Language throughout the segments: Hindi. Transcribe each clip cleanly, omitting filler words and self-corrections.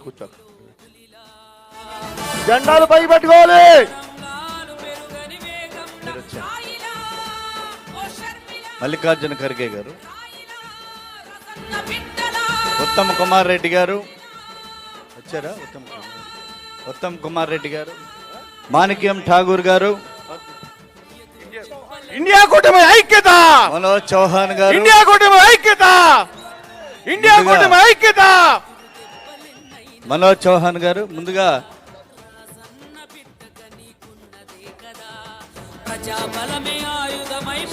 కూర్చో. జెండాలు పైకి పెట్టుకోవాలి. మల్లికార్జున ఖర్గే గారు, ఉత్తమ్ కుమార్ రెడ్డి గారు వచ్చారా? ఉత్తమ్ కుమార్ రెడ్డి గారు, మాణిక్యం ఠాగూర్ గారు, ఇండియా కూటమి ఐక్యత, మనోజ్ చౌహాన్ గారు, ఇండియా కూటమి ఐక్యత, ఇండియా కూటమి ఐక్యత. మనోజ్ చౌహాన్ గారు ముందుగా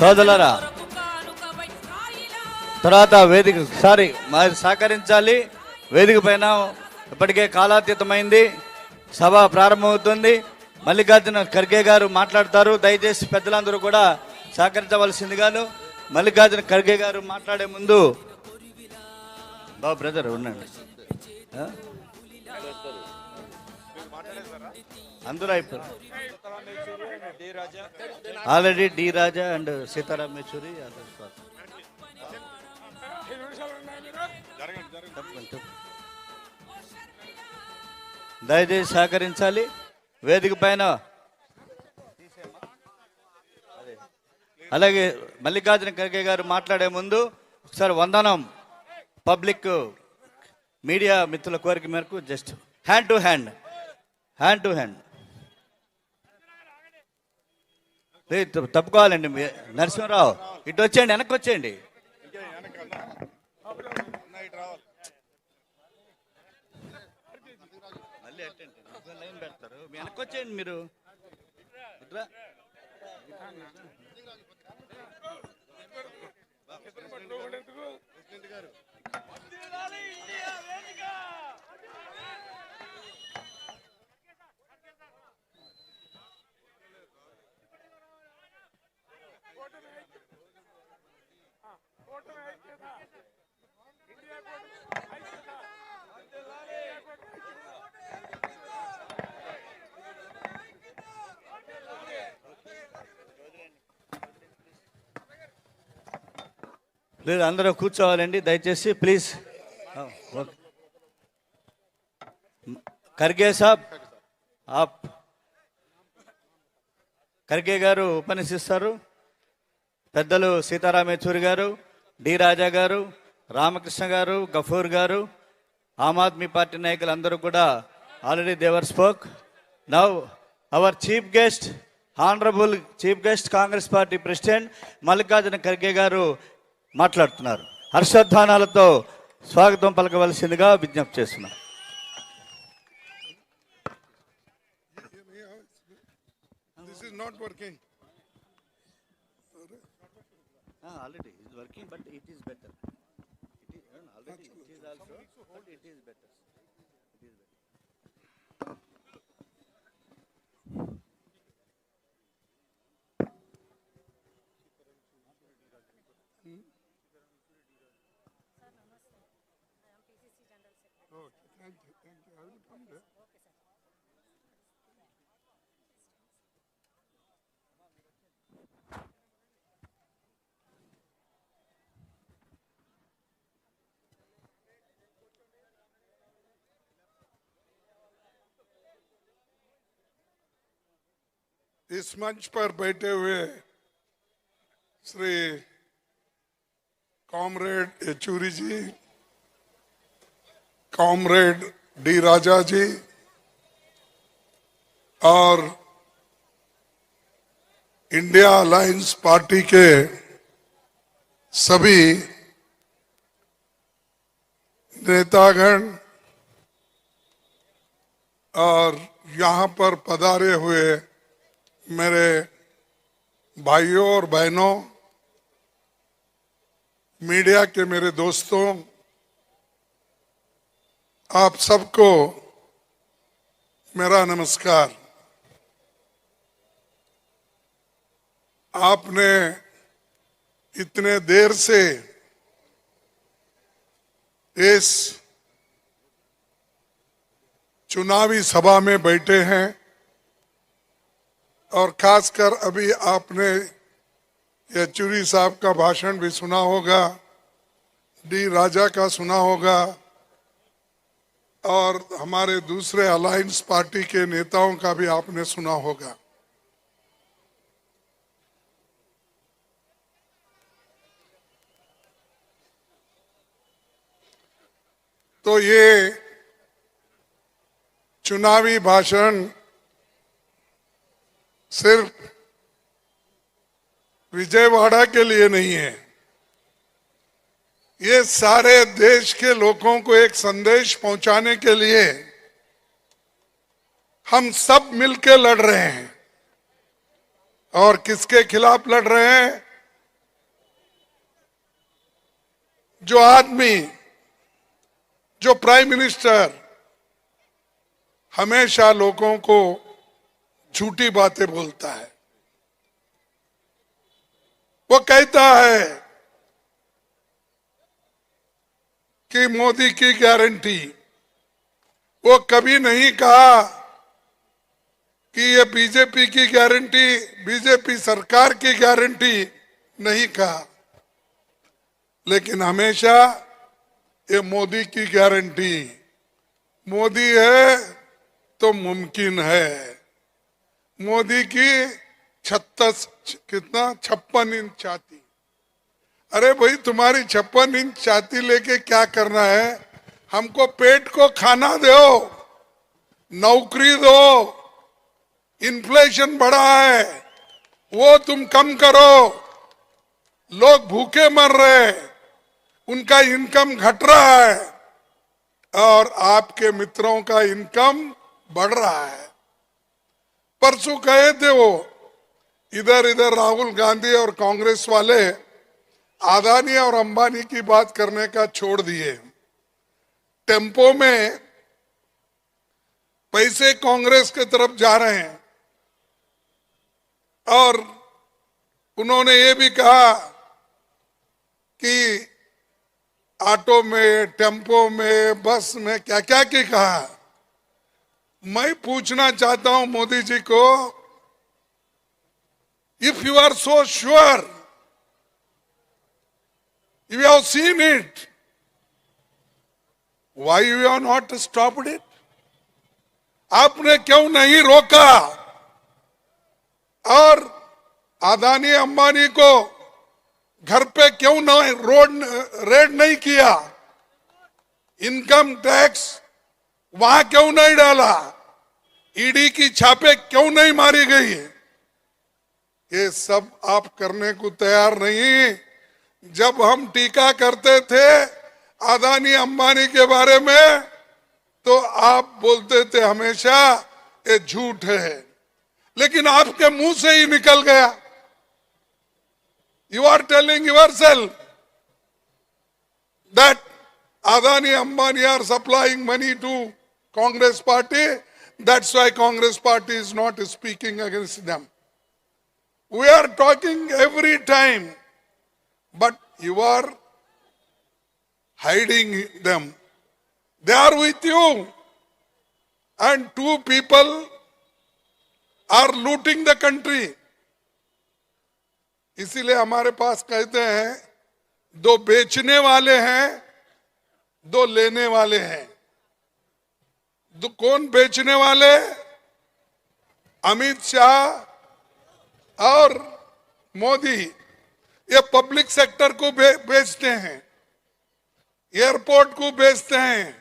సోదరులారా, తర్వాత వేదిక మరి సహకరించాలి. వేదిక పైన ఇప్పటికే కాలాతీతమైంది, సభ ప్రారంభమవుతుంది. మల్లికార్జున ఖర్గే గారు మాట్లాడతారు. దయచేసి పెద్దలందరూ కూడా సహకరించవలసిందిగాను. మల్లికార్జున ఖర్గే గారు మాట్లాడే ముందు బాబు బ్రదర్ ఉండండి, అందరూ అయిపోయారు already. D Raja and Sitaram Yechury దయచేసి సహకరించాలి. వేదిక పైన అలాగే మల్లికార్జున ఖర్గే గారు మాట్లాడే ముందు ఒకసారి వందనం పబ్లిక్ మీడియా మిత్రుల కోరిక మేరకు జస్ట్ హ్యాండ్ టు హ్యాండ్ తప్పుకోవాలండి. నరసింహరావు ఇటు వచ్చేయండి, వెనక్కి వచ్చేయండి. మళ్ళీ లైన్ పెడతారు, వెనక్కి వచ్చేయండి మీరు. ఇట్లా లేదు, అందరూ కూర్చోవాలండి దయచేసి ప్లీజ్. ఖర్గే సాబ్ ఖర్గే గారు ఉపన్యసిస్తారు. పెద్దలు సీతారాం యేచూరి గారు, డి రాజా గారు, రామకృష్ణ గారు, గఫూర్ గారు, ఆమ్ ఆద్మీ పార్టీ నాయకులు అందరూ కూడా already they've spoke. Now our chief guest, honourable chief guest Congress party president Mallikarjun Kharge garu మాట్లాడుతున్నారు. హర్షధ్వానాలతో స్వాగతం పలకవలసిందిగా విజ్ఞప్తి చేస్తున్నారు. Already it is working, but it is better. It is already it is also, but it is better. It is better. इस मंच पर बैठे हुए श्री कॉमरेड येचूरी जी, कॉमरेड डी राजा जी और इंडिया अलायंस पार्टी के सभी नेतागण और यहाँ पर पधारे हुए मेरे भाइयों और बहनों, मीडिया के मेरे दोस्तों, आप सबको मेरा नमस्कार। आपने इतने देर से इस चुनावी सभा में बैठे हैं और खासकर अभी आपने येचूरी साहब का भाषण भी सुना होगा, डी राजा का सुना होगा, और हमारे दूसरे अलायंस पार्टी के नेताओं का भी आपने सुना होगा। तो ये चुनावी भाषण सिर्फ विजयवाड़ा के लिए नहीं है, ये सारे देश के लोगों को एक संदेश पहुंचाने के लिए हम सब मिलकर लड़ रहे हैं। और किसके खिलाफ लड़ रहे हैं? जो आदमी, जो प्राइम मिनिस्टर हमेशा लोगों को झूठी बातें बोलता है। वो कहता है कि मोदी की गारंटी, वो कभी नहीं कहा कि ये बीजेपी की गारंटी, बीजेपी सरकार की गारंटी नहीं कहा, लेकिन हमेशा ये मोदी की गारंटी, मोदी है तो मुमकिन है। मोदी की 56 इंच छाती। अरे भाई, तुम्हारी 56 इंच छाती लेके क्या करना है? हमको पेट को खाना दो, नौकरी दो, इन्फ्लेशन बढ़ा है वो तुम कम करो। लोग भूखे मर रहे, उनका इनकम घट रहा है और आपके मित्रों का इनकम बढ़ रहा है। परसों कहे थे वो, इधर इधर राहुल गांधी और कांग्रेस वाले अदानी और अंबानी की बात करने का छोड़ दिए। टेम्पो में पैसे कांग्रेस के तरफ जा रहे हैं और उन्होंने ये भी कहा कि ऑटो में, टेम्पो में, बस में क्या क्या की कहा। मैं पूछना चाहता हूं मोदी जी को, if you are so sure, you have seen it, why you have not stopped it? आपने क्यों नहीं रोका? और अदानी अंबानी को घर पे क्यों रेड नहीं किया? इनकम टैक्स वहां क्यों नहीं डाला? ईडी की छापे क्यों नहीं मारी गई? ये सब आप करने को तैयार नहीं। जब हम टीका करते थे अदानी अंबानी के बारे में तो आप बोलते थे हमेशा ये झूठ है, लेकिन आपके मुंह से ही निकल गया। You are telling yourself that Adani Ambani are supplying money to Congress party, that's why Congress party is not speaking against them. We are talking every time, but you are hiding them. They are with you, and two people are looting the country. इसीलिए हमारे पास कहते हैं, दो बेचने वाले हैं, दो लेने वाले हैं। कौन बेचने वाले? अमित शाह और मोदी। ये पब्लिक सेक्टर को बेचते हैं, एयरपोर्ट को बेचते हैं,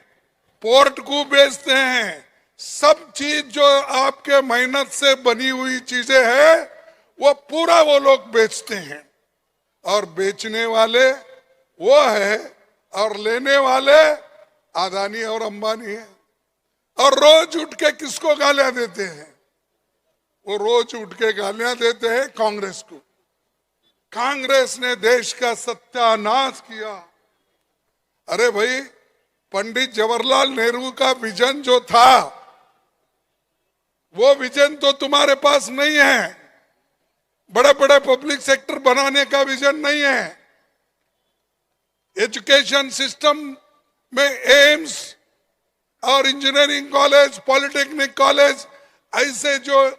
पोर्ट को बेचते हैं। सब चीज जो आपके मेहनत से बनी हुई चीजें हैं वो पूरा वो लोग बेचते हैं। और बेचने वाले वो है और लेने वाले अदानी और अंबानी है। और रोज उठ के किसको गालियां देते हैं? वो रोज उठ के गालियां देते हैं कांग्रेस को। कांग्रेस ने देश का सत्यानाश किया। अरे भाई, पंडित जवाहरलाल नेहरू का विजन जो था वो विजन तो तुम्हारे पास नहीं है। बड़े बड़े पब्लिक सेक्टर बनाने का विजन नहीं है। एजुकेशन सिस्टम में एम्स और इंजीनियरिंग कॉलेज, पॉलिटेक्निक कॉलेज, ऐसे जो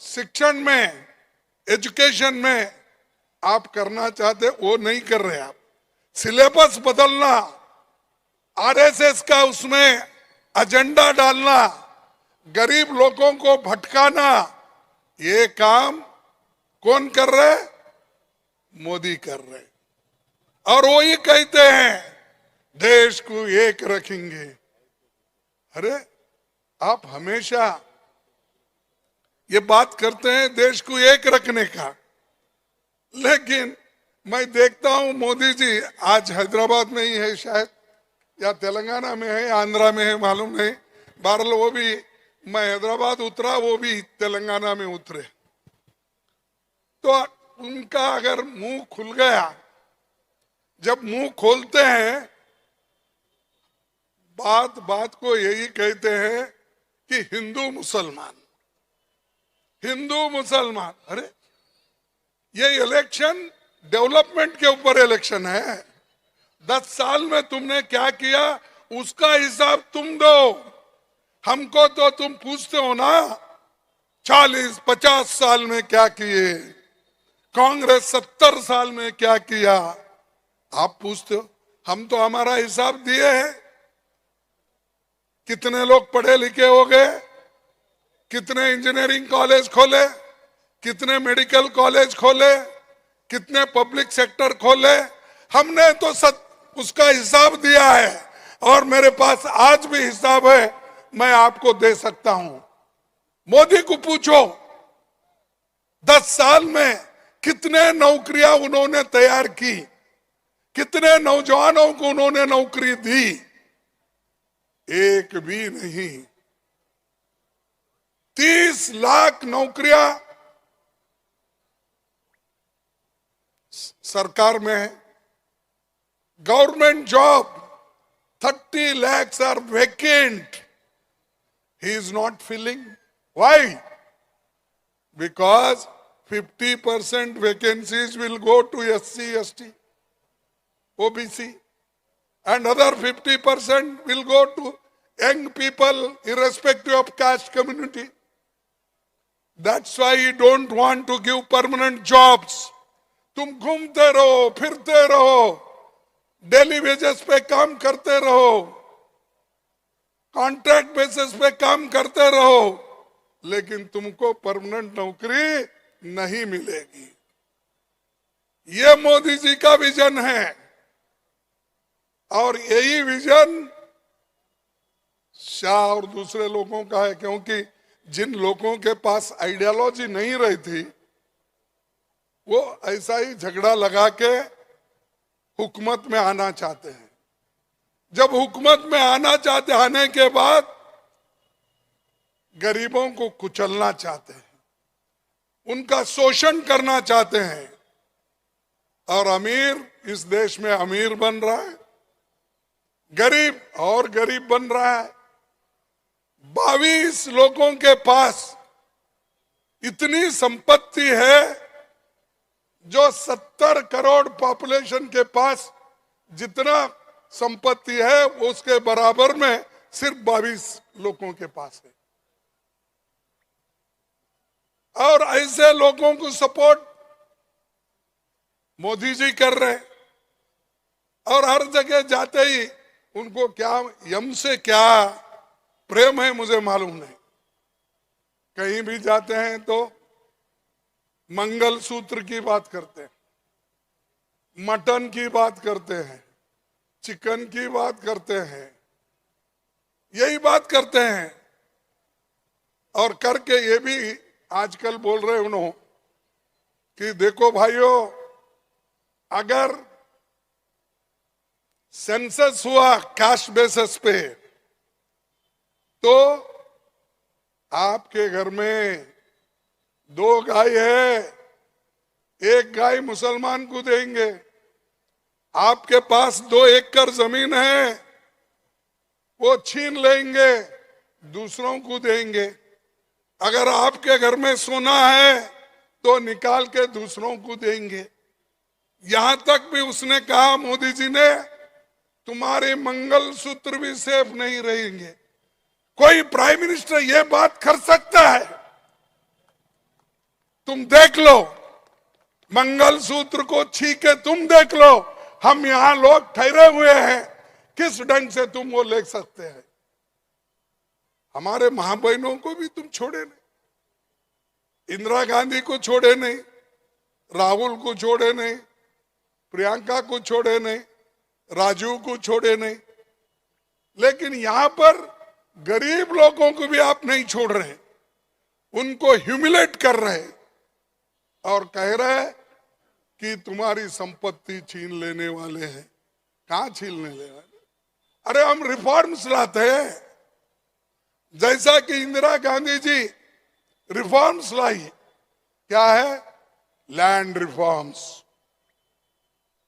शिक्षण में, एजुकेशन में आप करना चाहते वो नहीं कर रहे। आप सिलेबस बदलना, आरएसएस का उसमें एजेंडा डालना, गरीब लोगों को भटकाना, ये काम कौन कर रहे? मोदी कर रहे। और वो ही कहते हैं देश को एक रखेंगे। अरे आप हमेशा ये बात करते हैं देश को एक रखने का, लेकिन मैं देखता हूं मोदी जी आज हैदराबाद में ही है शायद, या तेलंगाना में है, आंध्रा में है, मालूम नहीं। बहरहाल वो भी, मैं हैदराबाद उतरा, वो भी तेलंगाना में उतरे। तो उनका अगर मुंह खुल गया, जब मुंह खोलते हैं बात बात को यही कहते हैं कि हिंदू मुसलमान, हिंदू मुसलमान। अरे ये इलेक्शन डेवलपमेंट के ऊपर इलेक्शन है। 10 साल में तुमने क्या किया उसका हिसाब तुम दो। हमको तो तुम पूछते हो ना 40-50 साल में क्या किए, कांग्रेस 70 साल में क्या किया, आप पूछते हो। हम तो हमारा हिसाब दिए हैं। कितने लोग पढ़े लिखे हो गए, कितने इंजीनियरिंग कॉलेज खोले, कितने मेडिकल कॉलेज खोले, कितने पब्लिक सेक्टर खोले, हमने तो उसका हिसाब दिया है। और मेरे पास आज भी हिसाब है, मैं आपको दे सकता हूं। मोदी को पूछो 10 साल में कितने नौकरियां उन्होंने तैयार की, कितने नौजवानों को उन्होंने नौकरी दी। एक भी नहीं। 30 लाख नौकरियां सरकार में है। Government job 30 lakhs are vacant. He is not filling. Why? Because 50% vacancies will go to SC, ST, OBC, and other 50% will go to young people irrespective of caste community. That's why you don't want to give permanent jobs. तुम घूमते रहो, फिरते रहो, डेली वेजेस पे काम करते रहो, कॉन्ट्रैक्ट बेसिस पे काम करते रहो, लेकिन तुमको परमानेंट नौकरी नहीं मिलेगी। ये मोदी जी का विजन है। और यही विजन शाह और दूसरे लोगों का है, क्योंकि जिन लोगों के पास आइडियोलॉजी नहीं रही थी वो ऐसा ही झगड़ा लगा के हुकूमत में आना चाहते हैं। जब हुकूमत में आने के बाद गरीबों को कुचलना चाहते हैं, उनका शोषण करना चाहते हैं, और अमीर इस देश में अमीर बन रहा है, गरीब और गरीब बन रहा है। 22 लोगों के पास इतनी संपत्ति है जो 70 करोड़ पॉपुलेशन के पास जितना संपत्ति है उसके बराबर में सिर्फ 22 लोगों के पास है। और ऐसे लोगों को सपोर्ट मोदी जी कर रहे हैं। और हर जगह जाते ही उनको क्या यम से क्या प्रेम है मुझे मालूम नहीं। कहीं भी जाते हैं तो मंगल सूत्र की बात करते हैं, मटन की बात करते हैं, चिकन की बात करते हैं, यही बात करते हैं। और करके ये भी आजकल बोल रहे उन्होंने कि देखो भाइयों, अगर सेंसस हुआ कास्ट बेसिस पे तो आपके घर में 2 गाय है, 1 गाय मुसलमान को देंगे। आपके पास 2 एकड़ जमीन है, वो छीन लेंगे, दूसरों को देंगे। अगर आपके घर में सोना है तो निकाल के दूसरों को देंगे। यहां तक भी उसने कहा मोदी जी ने, तुम्हारे मंगलसूत्र भी सेफ नहीं रहेंगे। कोई प्राइम मिनिस्टर ये बात कर सकता है? तुम देख लो, मंगलसूत्र को छीके तुम देख लो, हम यहां लोग ठहरे हुए हैं, किस ढंग से तुम वो ले सकते हैं। हमारे मां बहनों को भी तुम छोड़े नहीं, इंदिरा गांधी को छोड़े नहीं, राहुल को छोड़े नहीं, प्रियंका को छोड़े नहीं, राजू को छोड़े नहीं, लेकिन यहां पर गरीब लोगों को भी आप नहीं छोड़ रहे, उनको ह्यूमिलेट कर रहे और कह रहे कि तुम्हारी संपत्ति छीन लेने वाले हैं। कहां छीनने वाले? अरे हम रिफॉर्म्स लाते हैं, जैसा कि इंदिरा गांधी जी रिफॉर्म्स लाई। क्या है? Land reforms.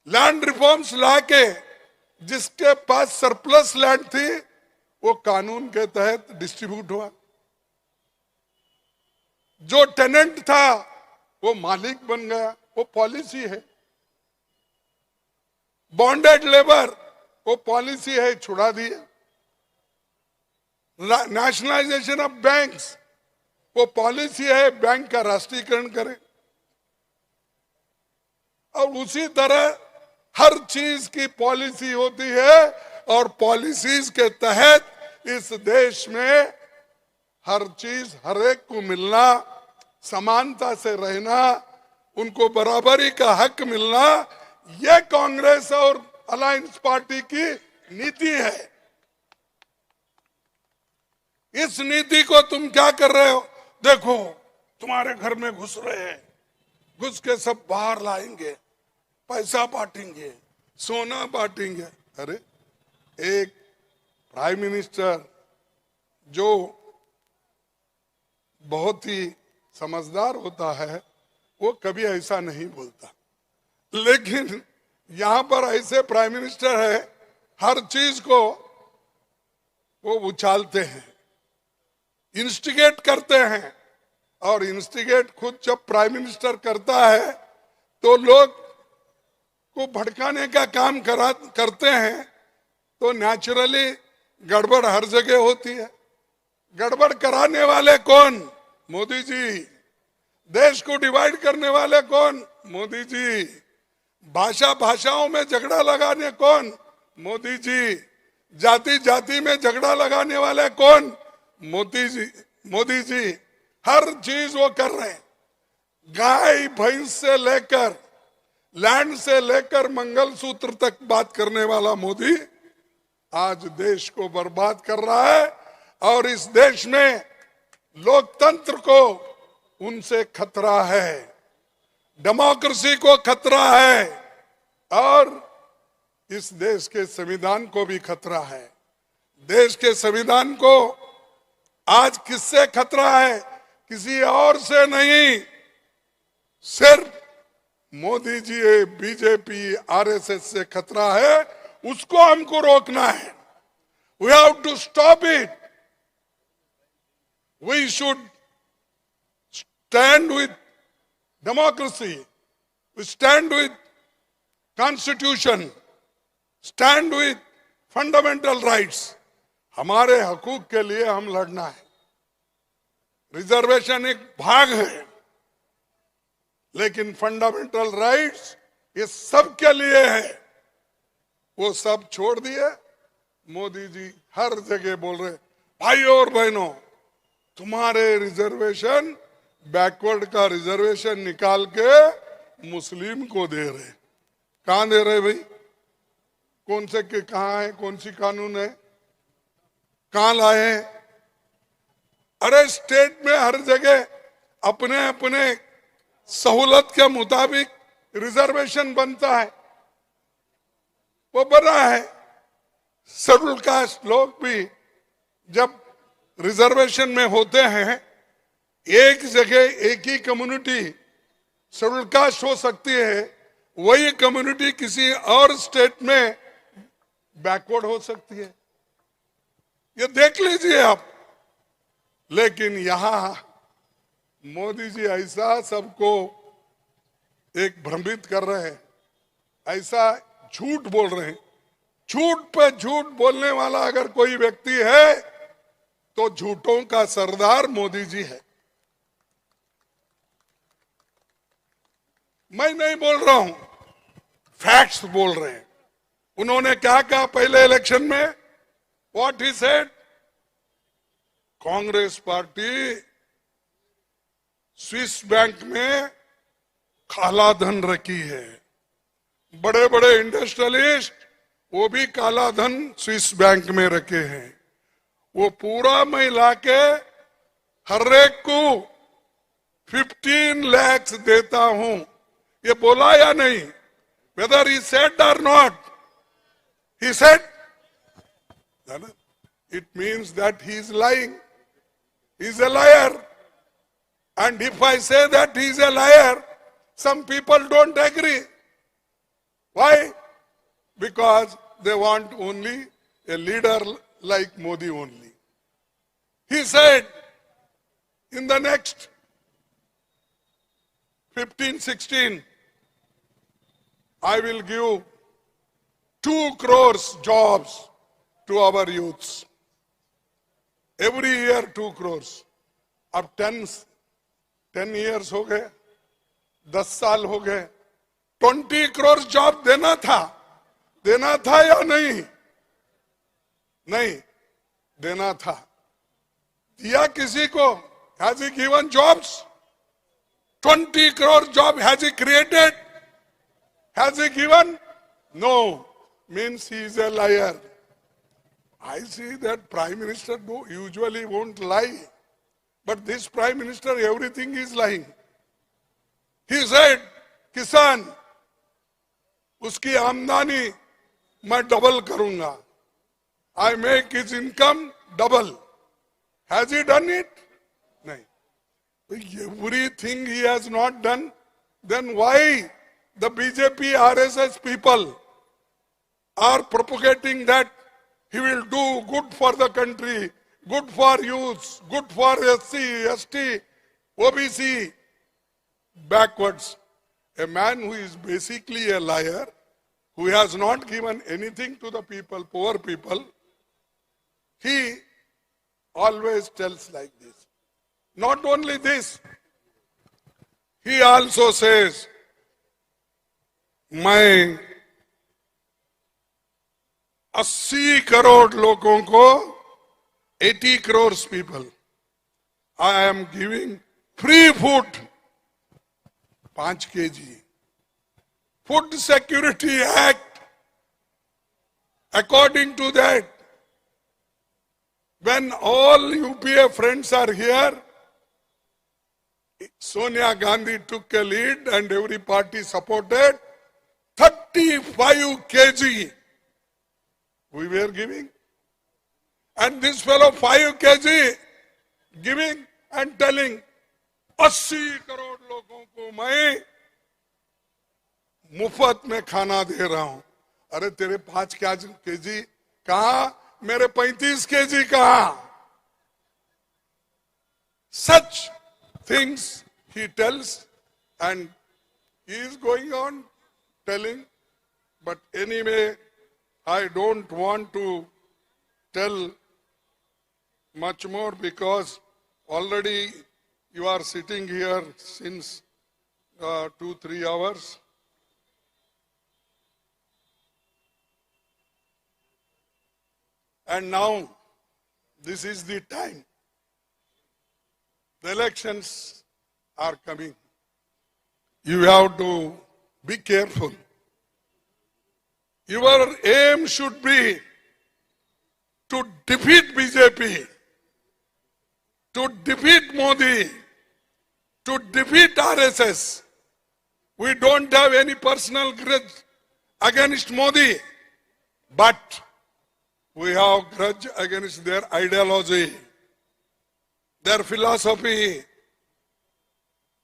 लैंड रिफॉर्म्स लाके जिसके पास सरप्लस लैंड थी वो कानून के तहत डिस्ट्रीब्यूट हुआ, जो टेनेंट था वो मालिक बन गया। वो पॉलिसी है। बॉन्डेड लेबर वो पॉलिसी है, छुड़ा दिए। नेशनलाइजेशन ऑफ बैंक्स वो पॉलिसी है, बैंक का राष्ट्रीयकरण करें। और उसी तरह हर चीज की पॉलिसी होती है और पॉलिसीज के तहत इस देश में हर चीज हर एक को मिलना, समानता से रहना, उनको बराबरी का हक मिलना, यह कांग्रेस और अलायंस पार्टी की नीति है। इस नीति को तुम क्या कर रहे हो? देखो, तुम्हारे घर में घुस रहे हैं, घुस के सब बाहर लाएंगे, पैसा बांटेंगे, सोना बांटेंगे। अरे एक प्राइम मिनिस्टर जो बहुत ही समझदार होता है वो कभी ऐसा नहीं बोलता, लेकिन यहां पर ऐसे प्राइम मिनिस्टर है, हर चीज को वो उछालते हैं, इंस्टिगेट करते हैं। और इंस्टिगेट खुद जब प्राइम मिनिस्टर करता है तो लोग को भड़काने का काम करते हैं, तो नेचुरली गड़बड़ हर जगह होती है। गड़बड़ कराने वाले कौन? मोदी जी। देश को डिवाइड करने वाले कौन? मोदी जी। भाषाओं में झगड़ा लगाने कौन? मोदी जी। जाति जाति में झगड़ा लगाने वाले कौन? मोदी जी। मोदी जी हर चीज वो कर रहे हैं। गाय भैंस से लेकर लैंड से लेकर मंगलसूत्र तक बात करने वाला मोदी आज देश को बर्बाद कर रहा है। और इस देश में लोकतंत्र को उनसे खतरा है, डेमोक्रेसी को खतरा है और इस देश के संविधान को भी खतरा है। देश के संविधान को आज किससे खतरा है? किसी और से नहीं, सिर्फ मोदी जी, बीजेपी, आरएसएस से खतरा है। उसको हमको रोकना है। We have to stop it. We should stand with democracy, we stand with constitution, stand with fundamental rights. हमारे हकूक के लिए हम लड़ना है। रिजर्वेशन एक भाग है, लेकिन फंडामेंटल राइट्स ये सब के लिए है। वो सब छोड़ दिए। मोदी जी हर जगह बोल रहे, भाइयों और बहनों, तुम्हारे रिजर्वेशन, बैकवर्ड का रिजर्वेशन निकाल के मुस्लिम को दे रहे। कहां दे रहे भाई? कौन से के कहां है? कौन सी कानून है? कहां लाए हैं? अरे स्टेट में हर जगह अपने अपने सहूलत के मुताबिक रिजर्वेशन बनता है, वो बना है। शेड्यूल कास्ट लोग भी जब रिजर्वेशन में होते हैं, एक जगह एक ही कम्युनिटी शेड्यूल कास्ट हो सकती है, वही कम्युनिटी किसी और स्टेट में बैकवर्ड हो सकती है। ये देख लीजिए आप। लेकिन यहां मोदी जी ऐसा सबको एक भ्रमित कर रहे हैं, ऐसा झूठ बोल रहे हैं। झूठ पे झूठ बोलने वाला अगर कोई व्यक्ति है तो झूठों का सरदार मोदी जी है। मैं नहीं बोल रहा हूं, फैक्ट्स बोल रहे हैं। उन्होंने क्या कहा पहले इलेक्शन में? What he said? Congress party Swiss bank में काला धन रखी है। बड़े बड़े इंडस्ट्रियलिस्ट वो भी काला धन स्विस बैंक में रखे हैं। वो पूरा मैं लाके हर एक को 15 lakhs देता हूं। ये बोला या नहीं? Whether he said or not, he said. It means that he is lying. He is a liar. And if I say that he is a liar, some people don't agree. Why? Because they want only a leader like Modi only. He said in the next 15-16, I will give 2 crores jobs to our youths. Every year 2 crores. अब 10 years हो गए, 10 साल हो गए, 20 crores जॉब देना था या नहीं? नहीं देना था। दिया किसी को? Has he given jobs? 20 crore job has he created? Has he given? No. Means he is a liar. I see that Prime Minister usually won't lie. But this Prime Minister, everything is lying. He said, किसान उसकी आमदनी मैं डबल करूंगा. I make his income double. Has he done it? नहीं. Everything he has not done. Then why the BJP RSS people are propagating that he will do good for the country, good for youths, good for SC, ST, OBC, backwards. A man who is basically a liar, who has not given anything to the people, poor people, he always tells like this. Not only this, he also says, मैं 80 करोड़ लोगों को 80 crores people I am giving free food 5 kg. Food Security Act, according to that, when all UPA friends are here, Sonia Gandhi took a lead and every party supported. 35 kg we were giving. And this fellow 5 kg giving and telling 80 crore लोगों को मैं मुफ्त में खाना दे रहा हूं. अरे तेरे 5 kg कहां, मेरे 35 kg कहां? Such things he tells and he is going on telling. But anyway, I don't want to tell much more because already you are sitting here since 2-3 hours. And now this is the time. The elections are coming. You have to be careful. Your aim should be to defeat BJP, to defeat Modi, to defeat RSS. We don't have any personal grudge against Modi, but we have grudge against their ideology, their philosophy.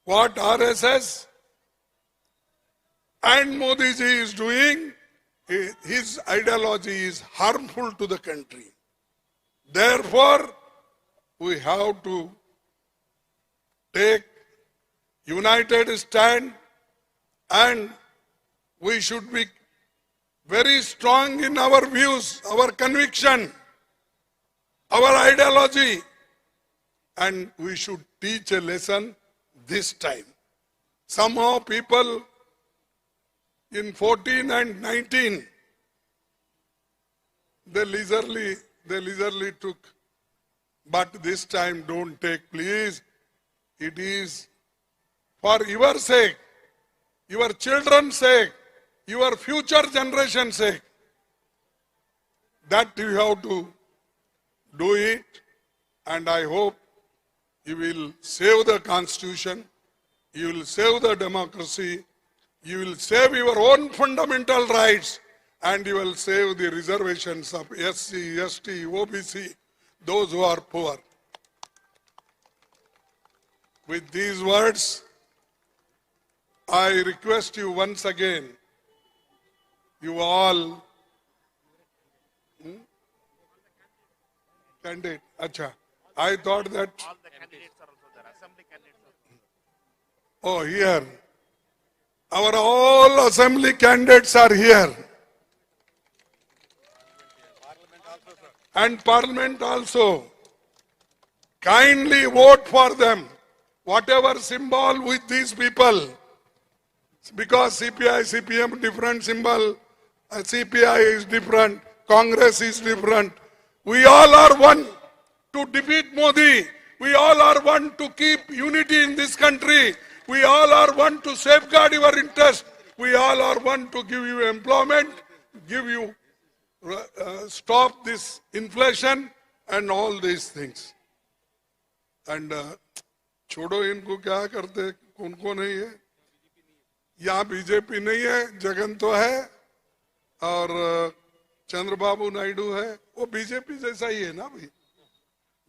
What RSS and Modi ji is doing, his ideology is harmful to the country. Therefore, we have to take united stand and we should be very strong in our views, our conviction, our ideology, and we should teach a lesson this time. Somehow people in 14 and 19, they leisurely took. But this time don't take, please. It is for your sake, your children's sake, your future generation's sake, that you have to do it. And I hope you will save the constitution, you will save the democracy, you will save your own fundamental rights, and you will save the reservations of SC, ST, OBC, those who are poor. With these words, I request you once again, you all, candidate, acha, I thought that, All the candidates are also there. Assembly candidates also. oh, here, our all assembly candidates are here. And parliament also. Kindly vote for them. Whatever symbol with these people. Because CPI, CPM different symbol. CPI is different. Congress is different. We all are one to defeat Modi. We all are one to keep unity in this country. We all are one to safeguard your interest. We all are one to give you employment, give you stop this inflation and all these things. And छोड़ो इनको क्या करते कौन कौन है ये यहाँ बीजेपी नहीं है जगन तो है और चंद्रबाबू नायडू है वो बीजेपी जैसा ही है ना भाई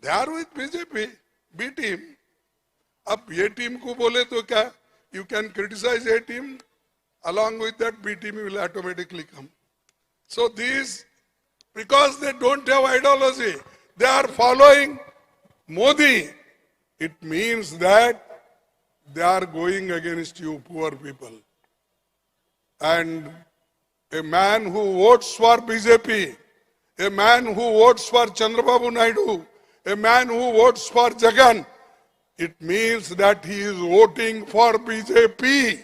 they are with BJP B team अब ये टीम को बोले तो क्या you can criticise a team along with that B team will automatically come. So these, because they don't have ideology, they are following Modi. It means that they are going against you poor people. And a man who votes for BJP, a man who votes for Chandrababu Naidu, a man who votes for Jagan, it means that he is voting for BJP.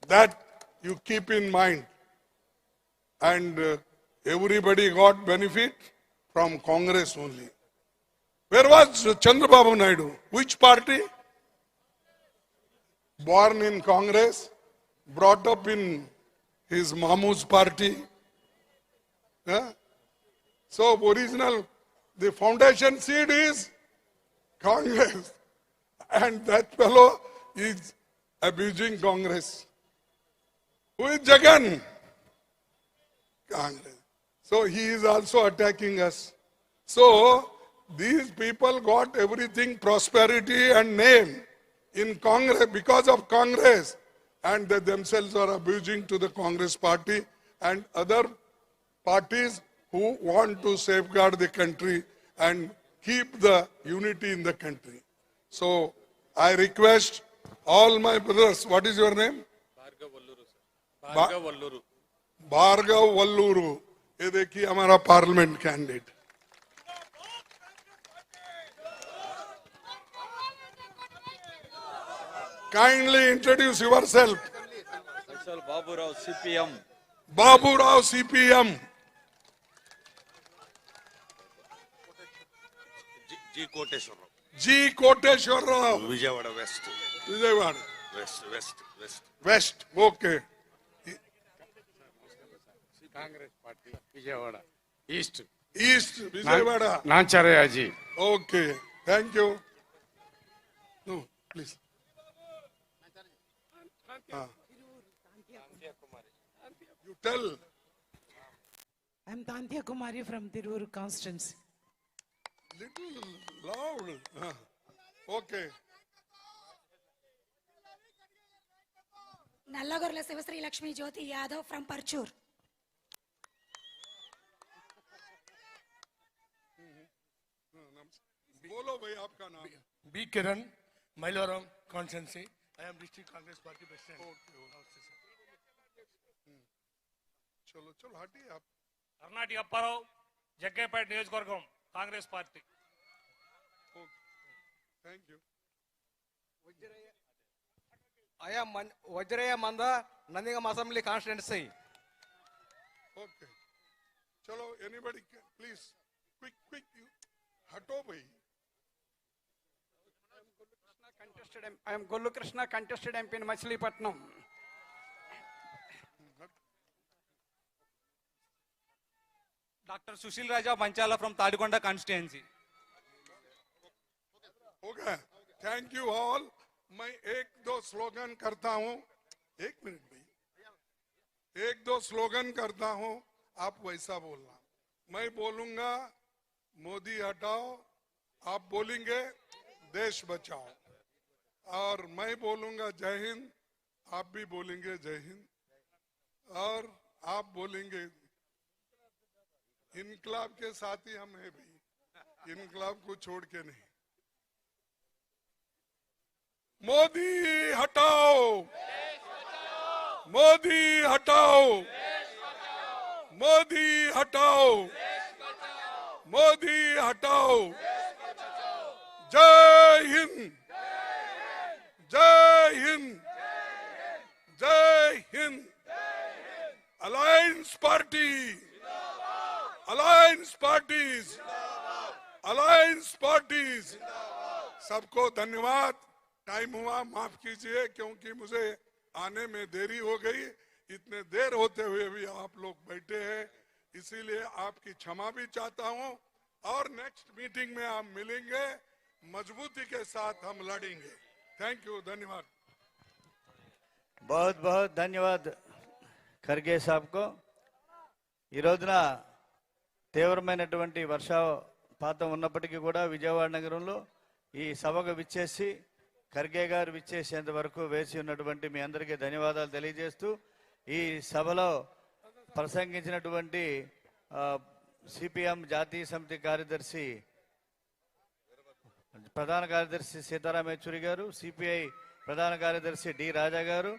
That you keep in mind. And everybody got benefit from Congress only. Where was Chandrababu Naidu? Which party? Born in Congress, brought up in his Mamu's party. Yeah? So original, the foundation seed is Congress. And that fellow is abusing Congress. Who is Jagan? Congress. So he is also attacking us. So these people got everything, prosperity and name in Congress because of Congress, and they themselves are abusing to the Congress party and other parties who want to safeguard the country and keep the unity in the country. So I request all my brothers, what is your name? Bhargav Valluru ये देखिए हमारा parliament candidate kindly introduce yourself Baburao CPM Baburao CPM ji Koteswararao Vijayawada West. Vijayawada West. West okay Congress party Vijayawada east east Vijayawada Nancharaiah ji okay thank you no please you tell I'm Tandhya Kumari from Tirur constituency. little loud okay Nallagorla Sivasri Lakshmi Jyothi Yadav from Parchur बोलो भाई आपका नाम B Kiran Mylavaram constituency I am district Congress party president चलो चलो हटिए आप కర్ణాటక అప్పారావు జగ్గైపేట నియోజకవర్గం Congress party thank you I am Vajraya Manda, Nandingam Assembly constituency. okay चलो anybody please क्विक क्विक हटो भाई. I am Gollu Krishna, contested MP in Machilipatnam. Dr. Sushil Raja Banchala from Tadikonda constituency. हो गया. Thank you all. मैं एक दो स्लोगन करता हूं. एक मिनट भाई. एक दो स्लोगन करता हूं, आप वैसा बोलना. मैं बोलूंगा मोदी हटाओ, आप बोलेंगे देश बचाओ. और मैं बोलूंगा जय हिंद, आप भी बोलेंगे जय हिंद. और आप बोलेंगे इनकलाब के साथी हम हैं भी, इनकलाब को छोड़ के नहीं. मोदी हटाओ, मोदी हटाओ, मोदी हटाओ, मोदी हटाओ. जय हिंद, जय हिंद, जय Hind. Alliance party, alliance parties, alliance parties. सबको धन्यवाद. टाइम हुआ, माफ कीजिए क्योंकि मुझे आने में देरी हो गई. इतने देर होते हुए भी आप लोग बैठे हैं, इसीलिए आपकी क्षमा भी चाहता हूं. और नेक्स्ट मीटिंग में आप मिलेंगे, मजबूती के साथ हम लड़ेंगे. थैंक यू, धन्यवाद. बहुत बहुत ధన్యవాద్ ఖర్గే సాబ్కు. ఈ రోజున తీవ్రమైనటువంటి వర్షపాతం ఉన్నప్పటికీ కూడా విజయవాడ నగరంలో ఈ సభకు విచ్చేసి ఖర్గే గారు విచ్చేసేంత వరకు వేచి ఉన్నటువంటి మీ అందరికీ ధన్యవాదాలు తెలియజేస్తూ, ఈ సభలో ప్రసంగించినటువంటి సిపిఎం జాతీయ సమితి కార్యదర్శి ప్రధాన కార్యదర్శి సీతారాం యేచూరి గారు, సిపిఐ ప్రధాన కార్యదర్శి డి రాజా గారు,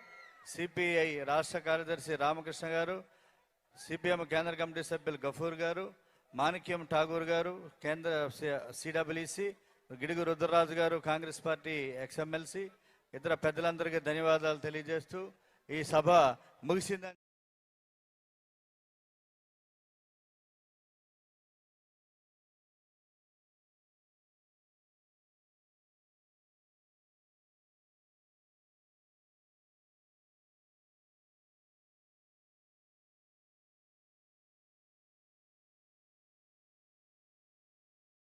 సిపిఐ రాష్ట్ర కార్యదర్శి రామకృష్ణ గారు, సిపిఎం కేంద్ర కమిటీ సభ్యులు గఫూర్ గారు, మాణిక్యం ఠాగూర్ గారు, కేంద్ర సిడబ్ల్యూసి, గిడుగు రుద్రరాజు గారు కాంగ్రెస్ పార్టీ ఎక్స్ఎమ్మెల్సీ, ఇతర పెద్దలందరికీ ధన్యవాదాలు తెలియజేస్తూ ఈ సభ ముగిసిందని